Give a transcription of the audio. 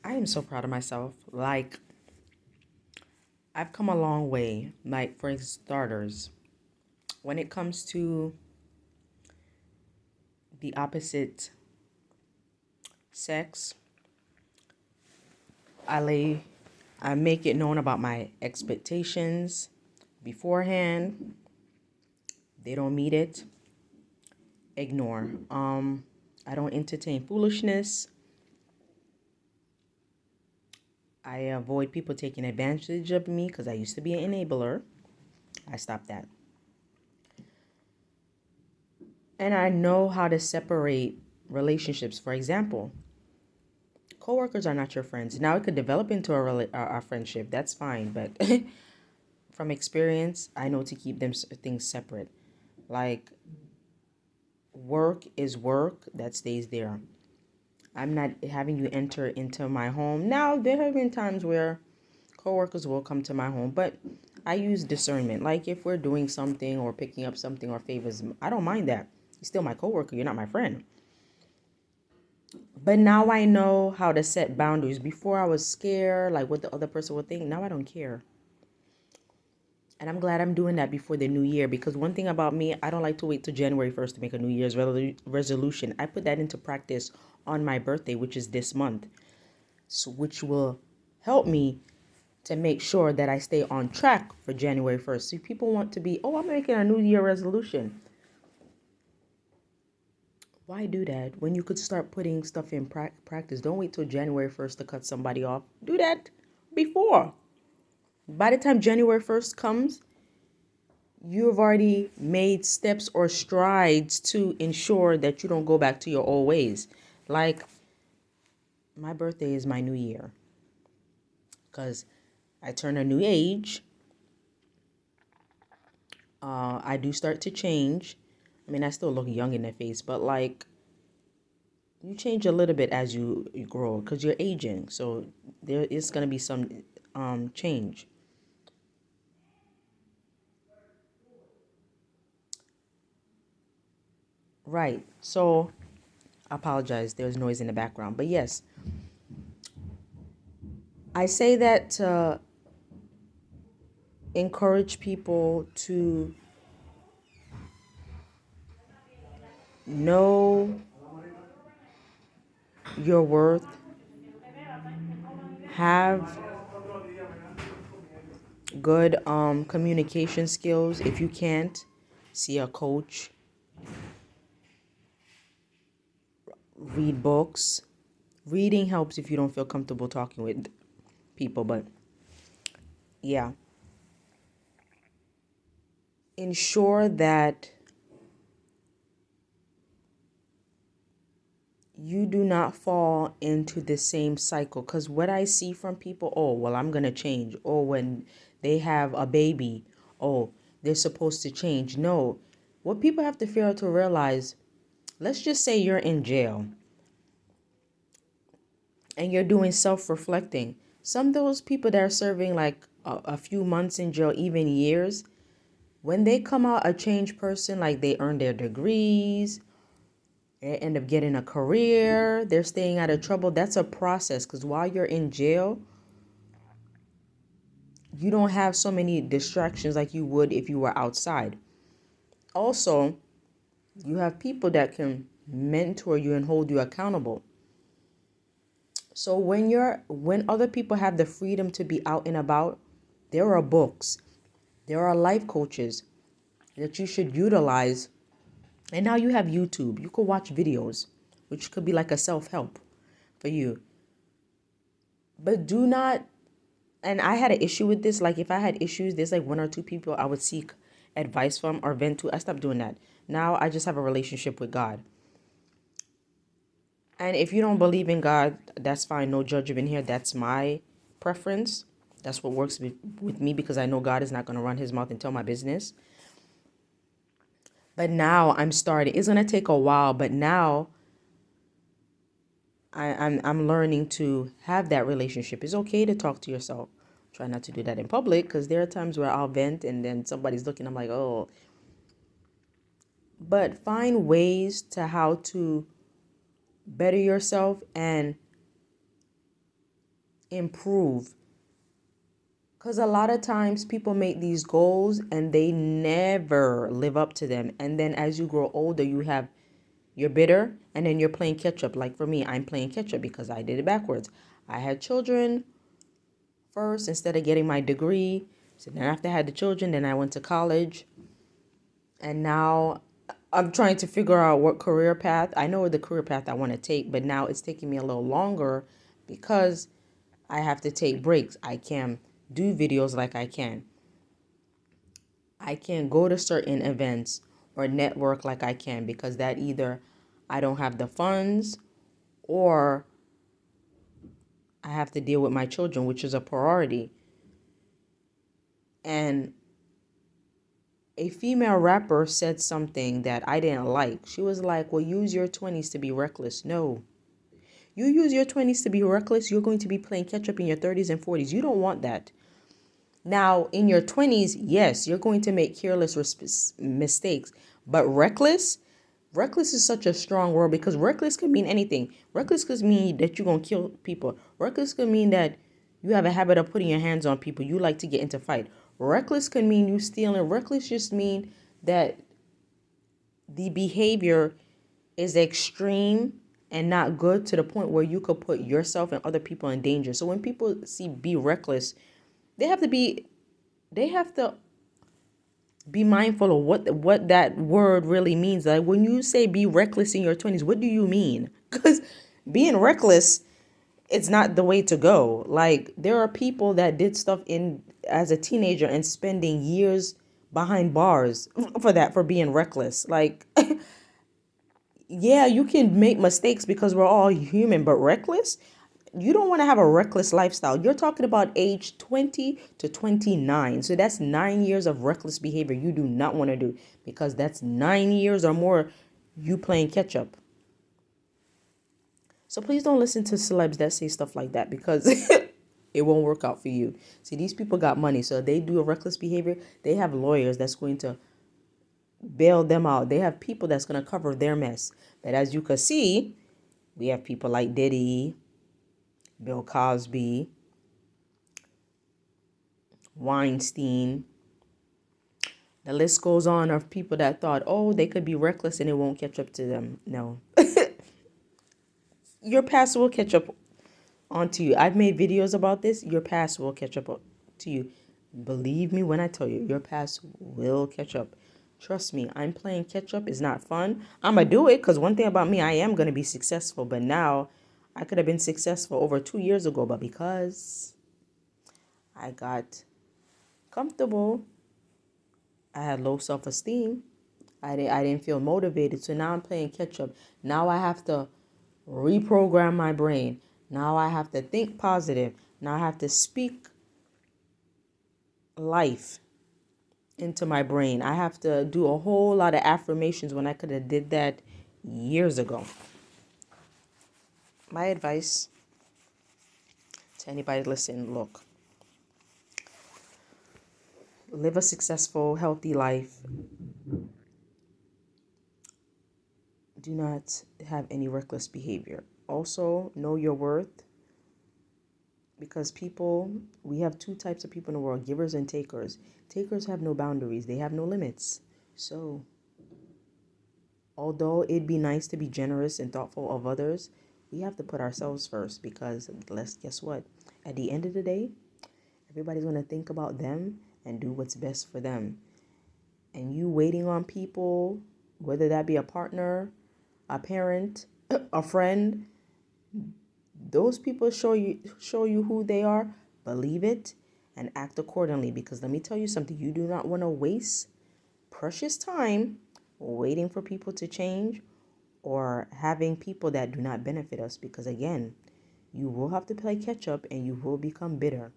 I am so proud of myself. Like, I've come a long way. Like, for starters, when it comes to the opposite sex, I lay, I make it known about my expectations beforehand. They don't meet it. Ignore. I don't entertain foolishness. I avoid people taking advantage of me because I used to be an enabler. I stopped that. And I know how to separate relationships. For example, coworkers are not your friends. Now it could develop into a friendship. That's fine, but from experience, I know to keep them things separate. Like work is work that stays there. I'm not having you enter into my home. Now there have been times where coworkers will come to my home, but I use discernment. Like if we're doing something or picking up something or favors, I don't mind that. You're still my coworker. You're not my friend. But now I know how to set boundaries. Before I was scared, like what the other person would think. Now I don't care. And I'm glad I'm doing that before the new year because one thing about me, I don't like to wait till January 1st to make a New Year's resolution. I put that into practice on my birthday, which is this month, so which will help me to make sure that I stay on track for January 1st. See, people want to be, oh, I'm making a New Year resolution. Why do that when you could start putting stuff in practice? Don't wait till January 1st to cut somebody off. Do that before. By the time January 1st comes, you have already made steps or strides to ensure that you don't go back to your old ways. Like, my birthday is my new year because I turn a new age. I do start to change. I mean, I still look young in the face, but like, you change a little bit as you grow because you're aging. So there is going to be some change. Right. So I apologize. There's noise in the background. But yes, I say that to encourage people to know your worth, have good communication skills. If you can't, see a coach, read books. Reading helps if you don't feel comfortable talking with people, but yeah. Ensure that you do not fall into the same cycle. Because what I see from people, oh, well, I'm going to change. Or when they have a baby, oh, they're supposed to change. No. What people have to fail to realize, let's just say you're in jail and you're doing self-reflecting. Some of those people that are serving like a few months in jail, even years, when they come out a changed person, like they earn their degrees, they end up getting a career, they're staying out of trouble. That's a process because while you're in jail, you don't have so many distractions like you would if you were outside. Also, you have people that can mentor you and hold you accountable. So when other people have the freedom to be out and about, there are books, there are life coaches that you should utilize. And now you have YouTube. You could watch videos, which could be like a self-help for you. But do not, and I had an issue with this. Like if I had issues, there's like one or two people I would seek advice from or vent to. I stopped doing that. Now I just have a relationship with God. And if you don't believe in God, that's fine. No judgment here. That's my preference. That's what works with me because I know God is not going to run his mouth and tell my business. But now I'm starting. It's going to take a while, but now I'm learning to have that relationship. It's okay to talk to yourself. Try not to do that in public because there are times where I'll vent and then somebody's looking. I'm like, oh. But find ways to how to better yourself and improve. Because a lot of times people make these goals and they never live up to them. And then as you grow older, you're bitter and then you're playing catch up. Like for me, I'm playing catch up because I did it backwards. I had children first instead of getting my degree. So then after I had the children, then I went to college. And now I'm trying to figure out what career path. I know the career path I want to take, but now it's taking me a little longer because I have to take breaks. I can't do videos like I can. I can't go to certain events or network like I can because that either I don't have the funds or I have to deal with my children, which is a priority. And a female rapper said something that I didn't like. She was like, well, use your 20s to be reckless. No. You use your 20s to be reckless, you're going to be playing catch up in your 30s and 40s. You don't want that. Now, in your 20s, yes, you're going to make careless mistakes. But reckless is such a strong word because reckless can mean anything. Reckless could mean that you're going to kill people. Reckless could mean that you have a habit of putting your hands on people. You like to get into fight. Reckless can mean you stealing. Reckless just mean that the behavior is extreme and not good to the point where you could put yourself and other people in danger. So when people see be reckless, they have to be mindful of what that word really means. Like when you say be reckless in your 20s, what do you mean? Because being reckless, it's not the way to go. Like there are people that did stuff in as a teenager and spending years behind bars for being reckless. Like yeah, you can make mistakes because we're all human, but reckless? You don't want to have a reckless lifestyle. You're talking about age 20 to 29. So that's 9 years of reckless behavior you do not want to do because that's 9 years or more you playing catch up. So please don't listen to celebs that say stuff like that because it won't work out for you. See, these people got money, so they do a reckless behavior. They have lawyers that's going to bail them out. They have people that's going to cover their mess. But as you can see, we have people like Diddy, Bill Cosby, Weinstein. The list goes on of people that thought, oh, they could be reckless and it won't catch up to them. No. Your past will catch up onto you. I've made videos about this. Your past will catch up to you. Believe me when I tell you, your past will catch up. Trust me, I'm playing catch up. It's not fun. I'm going to do it because one thing about me, I am going to be successful. But now I could have been successful over 2 years ago. But because I got comfortable, I had low self-esteem. I didn't feel motivated. So now I'm playing catch up. Now I have to reprogram my brain. Now I have to think positive. Now I have to speak life into my brain. I have to do a whole lot of affirmations when I could have did that years ago. My advice to anybody listening, look, live a successful, healthy life. Do not have any reckless behavior. Also, know your worth. Because we have two types of people in the world, givers and takers. Takers have no boundaries. They have no limits. So, although it'd be nice to be generous and thoughtful of others, we have to put ourselves first because guess what? At the end of the day, everybody's going to think about them and do what's best for them. And you waiting on people, whether that be a partner, a parent, a friend, those people show you who they are. Believe it and act accordingly, because let me tell you something, you do not want to waste precious time waiting for people to change or having people that do not benefit us, because again, you will have to play catch up and you will become bitter.